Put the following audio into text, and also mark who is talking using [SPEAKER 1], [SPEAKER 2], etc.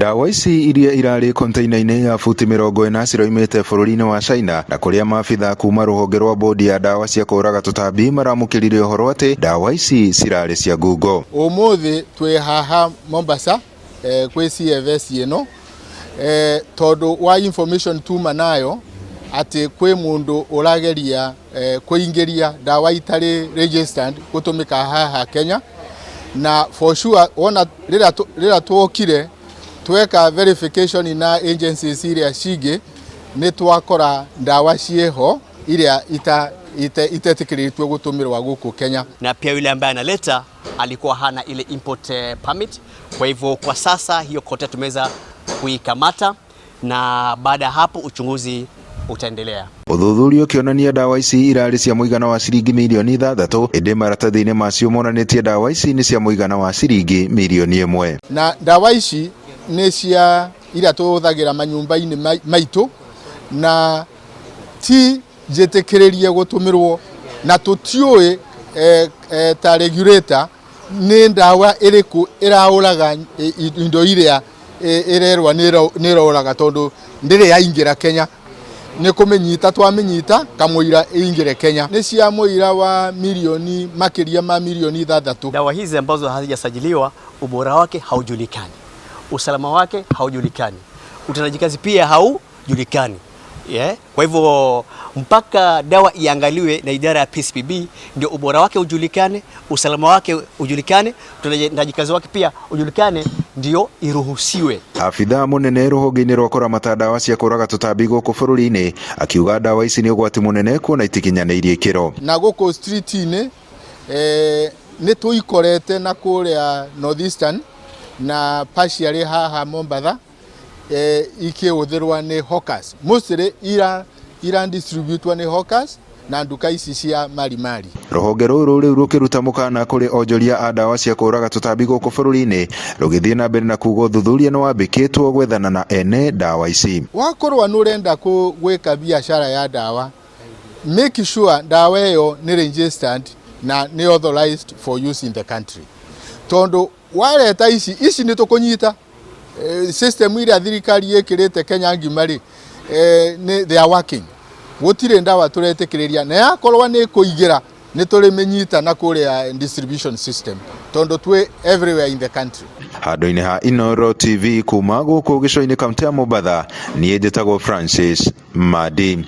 [SPEAKER 1] Ndawa ici iria irari container-ini ya futi 40 ciroimite bururi-ini wa China, na kuria maabitha kuma ruhonge rwa bodi ya ndawa cia kuraga tutambi maramukirire uhoro ati ndawa ici cirari cia ngungo.
[SPEAKER 2] Umuthi twi haha Mombasa kwi CFS ino tondu wa information tuma nayo ati kwi mundu urageria kuingiria ndawa itari registered gutumika haha Kenya, na for sure ona rira twokire tweka verification ina agencies iria cigi ni twakora ndawa cieho iria itetikiriritwe gutumirwa guku Kenya.
[SPEAKER 3] Na pia yule ambaye analeta alikuwa hana ile import permit. Kwa hivyo kwa sasa hiyo kote tumeweza kuikamata, na baada hapo uchunguzi utaendelea.
[SPEAKER 1] Uthuthuria ukionania ndawa ici irari cia muigana wa ciringi milioni 6, indi maratathi-ini macio monanitie ndawa ici ni cia muigana wa ciringi milioni 1.
[SPEAKER 2] Na ndawa ici ni cia iria tuhuthagira manyumba-ini maitu, na ti jetekeririe gutumirwo, na tutiui ta regulator ni ndawa iriku irauraga indo iria irerwa ni irauraga, tondu ndiri yaingira Kenya. Ni kumenyita twamenyita kamuira ingire Kenya ni cia muira wa milioni makiria ma milioni 6.
[SPEAKER 3] Dawa hizi ambazo hazijasajiliwa, ubora wake haujulikani, usalama wake haujulikani, utendaji kazi pia haujulikani. Kwa hivyo mpaka dawa iangaliwe na idara ya PCPB ndio ubora wake ujulikane, usalama wake ujulikane, utendaji kazi wake pia ujulikane, ndio iruhusiwe.
[SPEAKER 1] Afitha munene ruhonge-ini rwa kuramata ndawa cia kuraga tutambi guku bururi-ini akiuga ndawa ici ni ugwati munene kuona itikinyanirie ikiro.
[SPEAKER 2] Na guku street-ini ni tuikorete na kuria Northeastern na partially haha Mombasa ikiuthirwa ni hawkers. Mostly ira distributwa ni hawkers na nduka ici cia mari.
[SPEAKER 1] Ruhonge ruru riu rukiruta mukana kuri onjoria a ndawa cia kuraga tutambi guku bururi-ini rugithie na mbere na kuga uthuthuria ni wambikitwo gwethana na ene ndawa ici.
[SPEAKER 2] Wakorwa nurenda gwika biashara ya ndawa, make sure ndawa iyo ni registered na ni authorized for use in the country. Tondu wareta ici ni tukunyita system iria thirikari yekirite Kenya ngimari they are working. Gutire ndawa turetikiriria na yakorwa ni kuigira ni turimenyita na kuria distribution system, tondu twi everywhere in the country.
[SPEAKER 1] Handu-ini ha Inooro TV kuma guku gico-ini kaunti ya Mombasa, nie njitagwo Francis Madi.